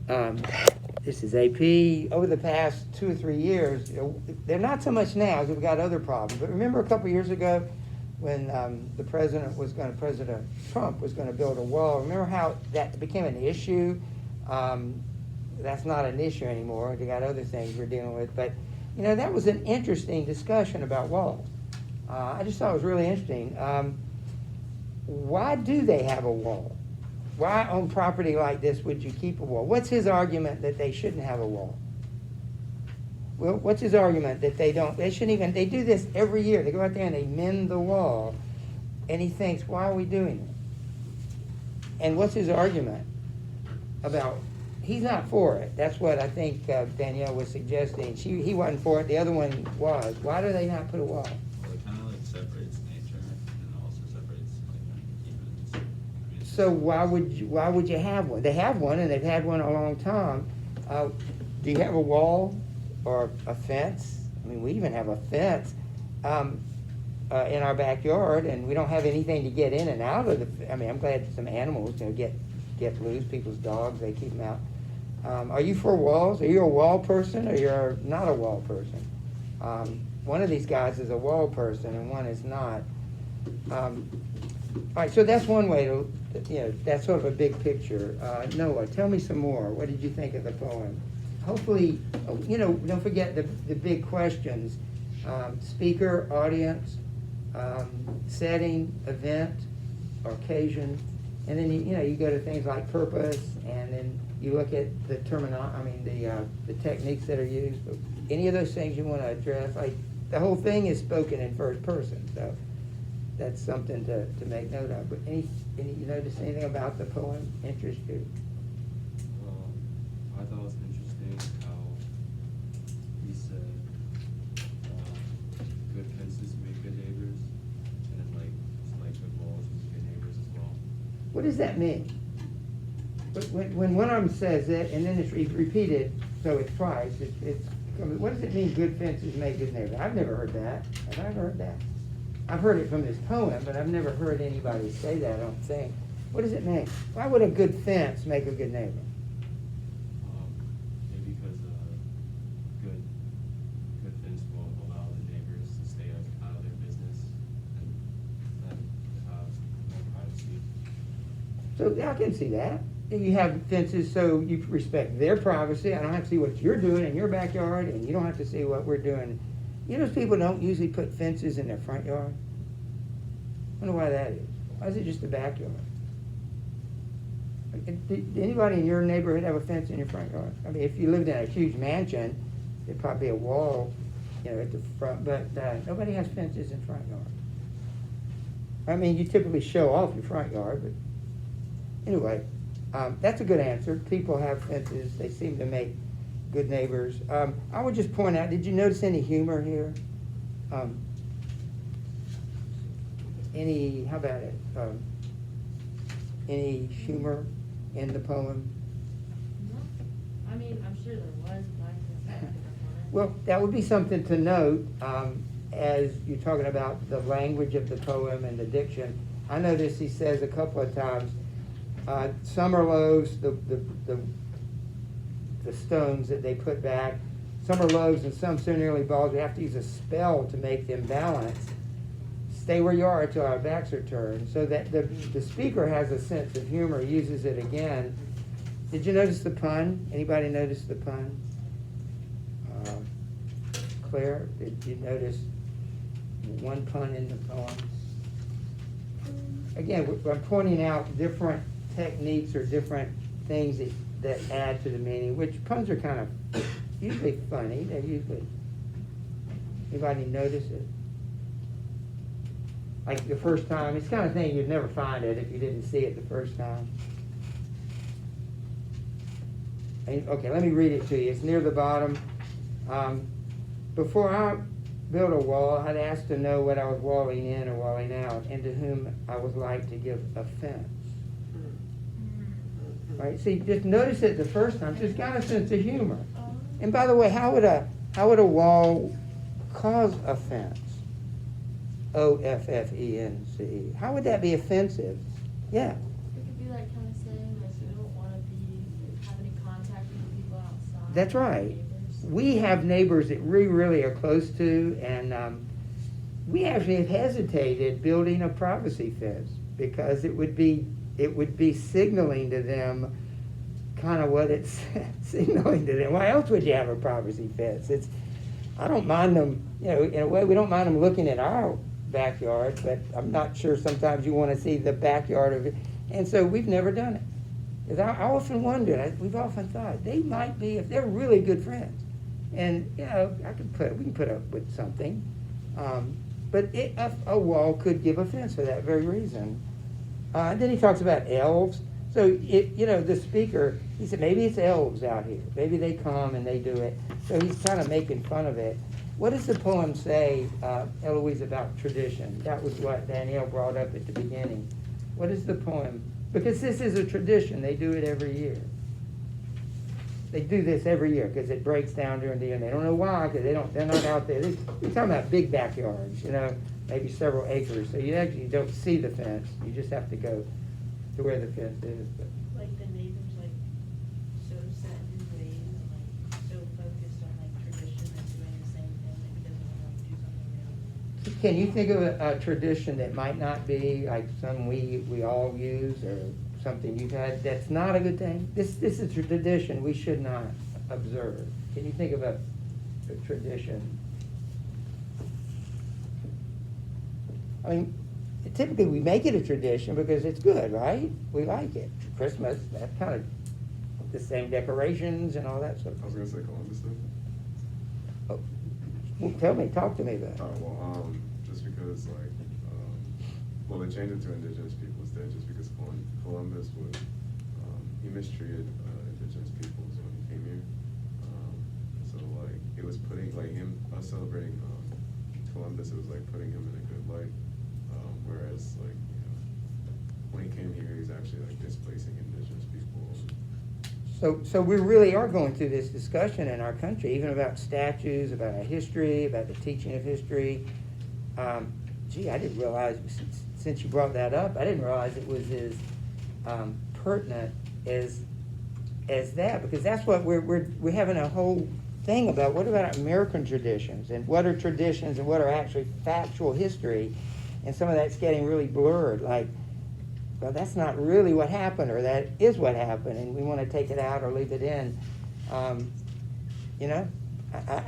um, this is AP, over the past 2 or 3 years, they're not so much now because we've got other problems. But remember a couple years ago when President Trump was going to build a wall, remember how that became an issue? That's not an issue anymore. They got other things we're dealing with. But, that was an interesting discussion about walls. I just thought it was really interesting. Why do they have a wall? Why on property like this would you keep a wall? What's his argument that they shouldn't have a wall? Well, what's his argument that they shouldn't even, they do this every year. They go out there and they mend the wall. And he thinks, why are we doing it? And what's his argument about, he's not for it. That's what I think Danielle was suggesting. He wasn't for it, the other one was. Why do they not put a wall? Well, it kind of like separates nature and also separates like humans. I mean, So why would you have one? They have one, and they've had one a long time. Do you have a wall or a fence? I mean, we even have a fence in our backyard, and we don't have anything to get in and out of the. I mean, I'm glad some animals get loose. People's dogs, they keep them out. Are you for walls? Are you a wall person, or you're not a wall person? One of these guys is a wall person, and one is not. All right, so that's one way to, that's sort of a big picture. Noah, tell me some more. What did you think of the poem? Hopefully, don't forget the big questions. Speaker, audience, setting, event, or occasion. And then, you go to things like purpose, and then you look at the the techniques that are used. But any of those things you want to address, like the whole thing is spoken in first person, so that's something to make note of. But you notice anything about the poem interest you? Well, I thought it was interesting how he said good fences make good neighbors, and then like good walls make good neighbors as well. What does that mean? When one of them says it, and then it's repeated, so it's twice, what does it mean, good fences make good neighbors? I've never heard that. Have I ever heard that? I've heard it from this poem, but I've never heard anybody say that, I don't think. What does it mean? Why would a good fence make a good neighbor? Maybe because good fence will allow the neighbors to stay out of their business and have more privacy. So I can see that. You have fences so you respect their privacy. I don't have to see what you're doing in your backyard, and you don't have to see what we're doing. Those people don't usually put fences in their front yard. I wonder why that is. Why is it just the backyard? Did anybody in your neighborhood have a fence in your front yard? I mean, if you lived in a huge mansion, there'd probably be a wall, at the front, but nobody has fences in front yard. I mean, you typically show off your front yard, but anyway, that's a good answer. People have fences. They seem to make good neighbors. I would just point out, did you notice any humor here? How about it? Any humor in the poem? No. I mean, I'm sure there was, but I can't say anything on it. Well, that would be something to note as you're talking about the language of the poem and the diction. I noticed he says a couple of times, summer loaves, the stones that they put back, some are loaves and some so nearly balls, we have to use a spell to make them balance. Stay where you are until our backs are turned. So that the speaker has a sense of humor, uses it again. Did you notice the pun? Anybody notice the pun? Claire, did you notice one pun in the poem? Again, I'm pointing out different techniques or different things that add to the meaning, which puns are kind of usually funny. They're usually, anybody notice it? Like the first time, it's the kind of thing you'd never find it if you didn't see it the first time. Okay, let me read it to you. It's near the bottom. Before I built a wall, I'd asked to know what I was walling in or walling out, and to whom I was like to give offense. Right? See, just notice it the first time. Just got a sense of humor. And by the way, how would a wall cause offense? O-F-F-E-N-C-E. How would that be offensive? Yeah. It could be like kind of saying that you don't want to have any contact That's right. neighbors. We have neighbors that we really are close to, and we actually have hesitated building a privacy fence because it would be signaling to them kind of what it's signaling to them. Why else would you have a privacy fence? I don't mind them, in a way, we don't mind them looking at our backyard, but I'm not sure sometimes you want to see the backyard of it. And so we've never done it. 'Cause I often wondered, we've often thought, they might be, if they're really good friends. And, we can put up with something. But a wall could give offense for that very reason. Then he talks about elves. So, the speaker, he said, maybe it's elves out here. Maybe they come and they do it. So he's kind of making fun of it. What does the poem say, Eloise, about tradition? That was what Danielle brought up at the beginning. What is the poem? Because this is a tradition. They do it every year. They do this every year because it breaks down during the year. And they don't know why, because they're not out there. We're talking about big backyards, maybe several acres. So you actually don't see the fence. You just have to go to where the fence is. But Like the neighbors, like, so set in his ways, and like, so focused on like tradition and doing the same thing, that he doesn't want to do something new. can you think of a tradition that might not be like some we all use, or something you've had that's not a good thing? This is a tradition we should not observe. Can you think of a tradition? I mean, typically we make it a tradition because it's good, right? We like it. Christmas, that kind of the same decorations and all that sort of I was gonna say Columbus Day. Oh, well, talk to me about it. Just because they changed it to Indigenous Peoples Day just because Columbus was, he mistreated Indigenous peoples when he came here. So like, it was putting, like us celebrating Columbus, it was like putting him in a good light. Whereas like, when he came here, he's actually like displacing Indigenous people. So we really are going through this discussion in our country, even about statues, about our history, about the teaching of history. I didn't realize, since you brought that up, I didn't realize it was as pertinent as that, because that's what we're having a whole thing about. What about American traditions, and what are traditions and what are actually factual history? And some of that's getting really blurred, like, well, that's not really what happened, or that is what happened, and we want to take it out or leave it in. I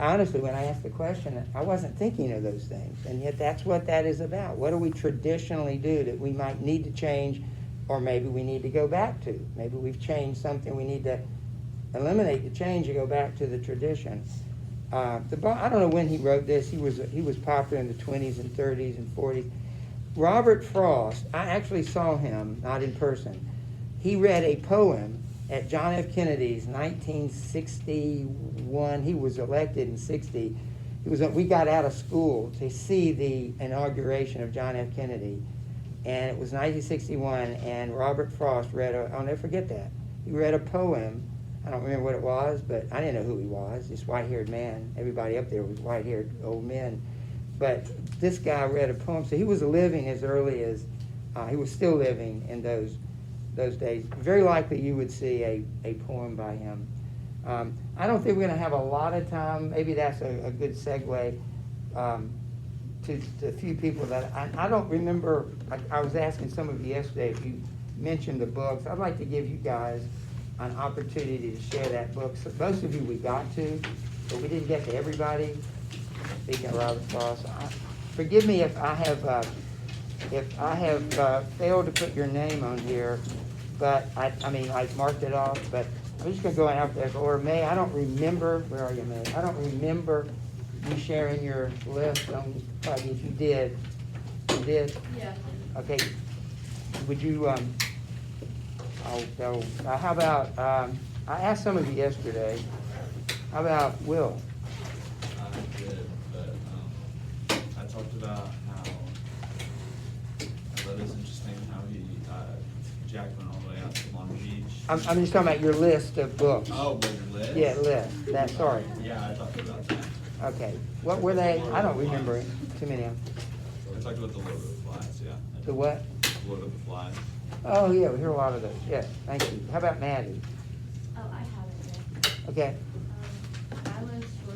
honestly, when I asked the question, I wasn't thinking of those things, and yet that's what that is about. What do we traditionally do that we might need to change, or maybe we need to go back to? Maybe we've changed something, we need to eliminate the change and go back to the tradition. I don't know when he wrote this. He was popular in the 20s and 30s and 40s. Robert Frost, I actually saw him, not in person. He read a poem at John F. Kennedy's 1961. He was elected in 60. We got out of school to see the inauguration of John F. Kennedy. And it was 1961, and Robert Frost I'll never forget that. He read a poem. I don't remember what it was, but I didn't know who he was, this white-haired man. Everybody up there was white-haired old men. But this guy read a poem, so he was living as early as, he was still living in those days. Very likely you would see a poem by him. I don't think we're going to have a lot of time. Maybe that's a good segue to a few people that I don't remember. I was asking some of you yesterday if you mentioned the books. I'd like to give you guys an opportunity to share that book. So most of you we got to, but we didn't get to everybody. Speaking of Robert Frost, forgive me if I have failed to put your name on here, but I marked it off. But I'm just going to go in alphabetical order. May, I don't remember. Where are you, May? I don't remember you sharing your list. Probably if you did, you did. Yeah. Okay. Would you? How about? I asked some of you yesterday. How about Will? I did, but I talked about how I thought it was interesting how Jack went all the way out to Long Beach. I'm just talking about your list of books. Oh, but your list? Yeah, list. Sorry. Yeah, I talked about that. Okay. What were they? I don't remember too many of them. I talked about the Lord of the Flies, yeah. The what? Lord of the Flies. Oh, yeah, we hear a lot of those. Yeah, thank you. How about Maddie? Oh, I have it there. Okay. I was for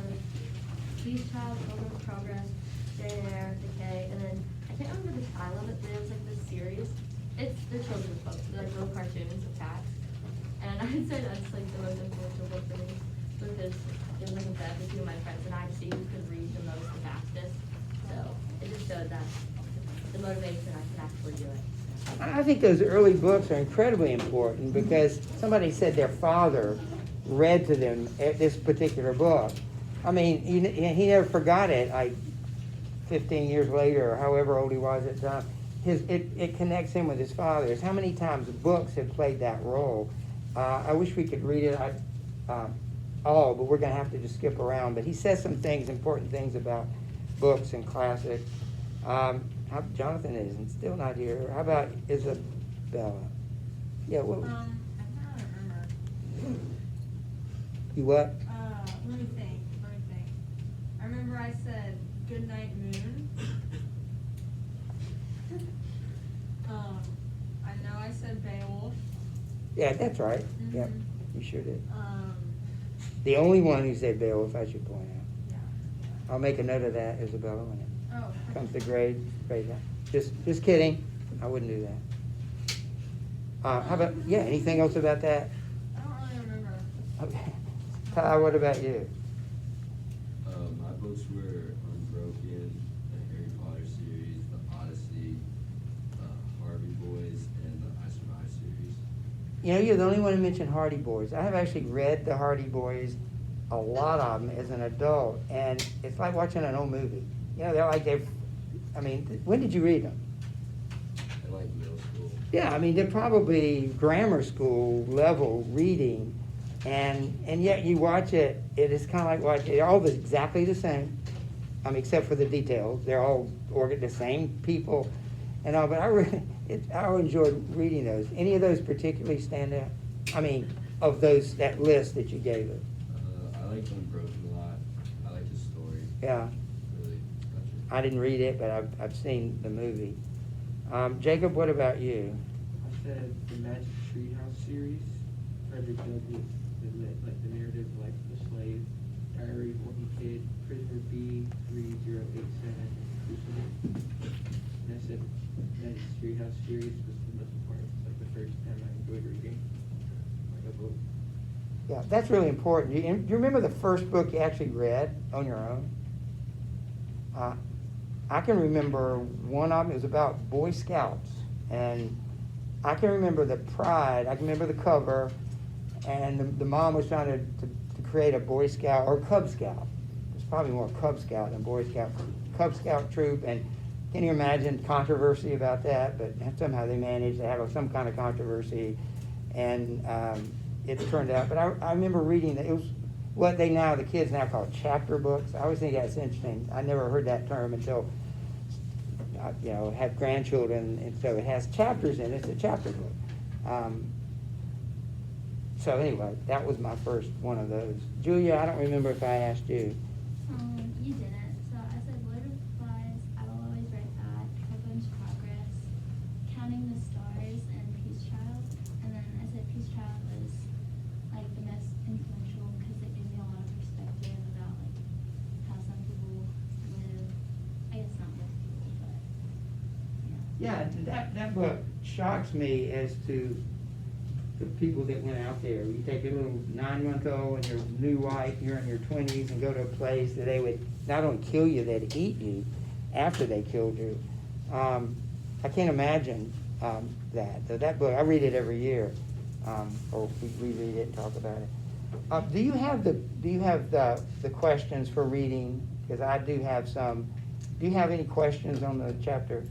Peace Child, Children of Progress, Jane Eyre, Decay, and then I can't remember the title of it, but it was like this series. It's the children's book, they're like little cartoons of cats. And I'd say that's like the most influential book for me because it was like a bet between my friends and I to see who could read the most the fastest. So it just showed that the motivation I could actually do it. I think those early books are incredibly important because somebody said their father read to them this particular book. I mean, he never forgot it. 15 years later, or however old he was at the time, it connects him with his fathers. How many times books have played that role? I wish we could read it all, but we're going to have to just skip around. But he says some things, important things about books and classics. Jonathan isn't still not here. How about Isabella? Yeah. What? I'm trying to remember. You what? Let me think. I remember I said Goodnight Moon. I know I said Beowulf. Yeah, that's right. Mhm. Yep, you sure did. The only one who said Beowulf, I should point out. Yeah. I'll make a note of that, Isabella, when it Oh. comes to grade time. Just kidding. I wouldn't do that. How about, yeah, anything else about that? I don't really remember. Okay. Ty, what about you? My books were Unbroken, the Harry Potter series, the Odyssey, Harvey Boys, and the I Survive series. You know, you're the only one who mentioned Hardy Boys. I have actually read the Hardy Boys, a lot of them, as an adult, and it's like watching an old movie. You know, when did you read them? I like middle school. Yeah, I mean, they're probably grammar school level reading, and yet you watch it, it is kind of like watching, they're all exactly the same, except for the details. They're all the same people and all, but I enjoyed reading those. Any of those particularly stand out? I mean, of those, that list that you gave us? I like Unbroken a lot. I like the story. Yeah. Really touching. I didn't read it, but I've seen the movie. Jacob, what about you? I said the Magic Treehouse series, Frederick Douglass, the narrative life of the slave, Diary of Orphan Kid, Prisoner B 3087, Crucible. And I said Magic Treehouse series was the most important. It's like the first time I enjoyed reading like a book. Yeah, that's really important. Do you remember the first book you actually read on your own? I can remember one of them. It was about Boy Scouts, and I can remember the pride. I can remember the cover, and the mom was trying to create a Boy Scout or Cub Scout. It's probably more Cub Scout than Boy Scout. Cub Scout troop, and can you imagine controversy about that? But somehow they managed to have some kind of controversy, and it turned out. But I remember reading that it was what the kids now call chapter books. I always think that's interesting. I never heard that term until I had grandchildren, and so it has chapters in it. It's a chapter book. So anyway, that was my first one of those. Julia, I don't remember if I asked you. You didn't. So I said Lord of the Flies, I Will Always Write That, Pilgrim's Progress, Counting the Stars, and Peace Child. And then I said Peace Child was like the most influential because it gave me a lot of perspective about like how some people live. I guess not most people, but yeah. Yeah, that book shocks me as to the people that went out there. You take a little 9-month-old and your new wife, you're in your 20s, and go to a place that they would not only kill you, they'd eat you after they killed you. I can't imagine that. So that book, I read it every year, or we read it and talk about it. Do you have the questions for reading? Because I do have some. Do you have any questions on the chapter?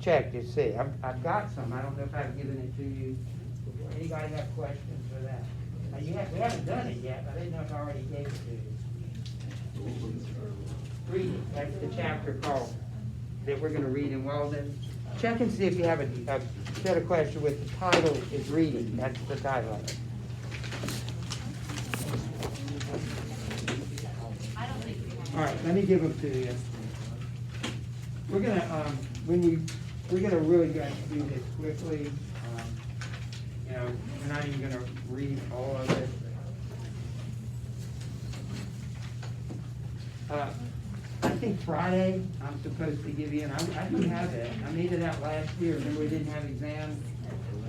Check to see. I've got some. I don't know if I've given it to you before. Anybody have questions for that? We haven't done it yet, but I didn't know if I already gave it to you. Reading. That's the chapter called that we're going to read in Walden. Check and see if you have a set of questions with the title is Reading. That's the title of it. All right, let me give them to you. We're gonna we're gonna really do this quickly. We're not even gonna read all of it. I think Friday, I'm supposed to give you, and I do have it, I made it out last year, remember we didn't have exams?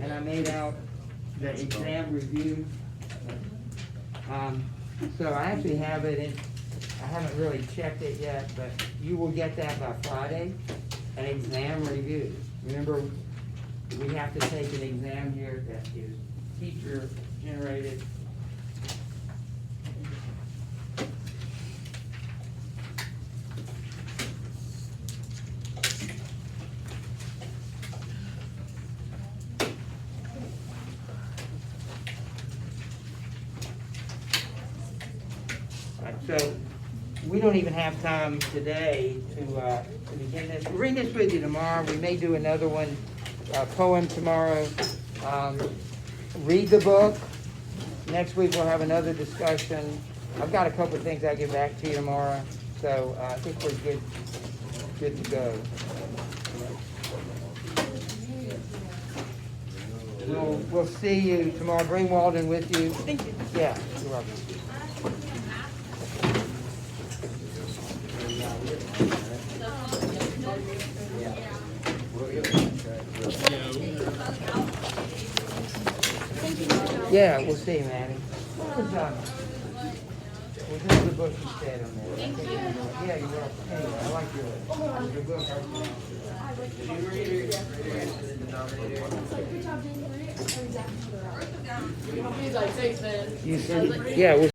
And I made out the exam review. So I actually have it, and I haven't really checked it yet, but you will get that by Friday, an exam review. Remember, we have to take an exam here that is teacher generated. Right, so we don't even have time today to begin this. We'll bring this with you tomorrow. We may do another one, poem tomorrow. Read the book. Next week we'll have another discussion. I've got a couple of things I'll get back to you tomorrow. So I think we're good to go. We'll see you tomorrow. Bring Walden with you. Thank you. Yeah, you're welcome. Yeah, we'll see, Manny. What was the book you said on there? Thank you. Yeah, you're welcome. Anyway, I like your book. He's like, thanks, man. You said, yeah, we'll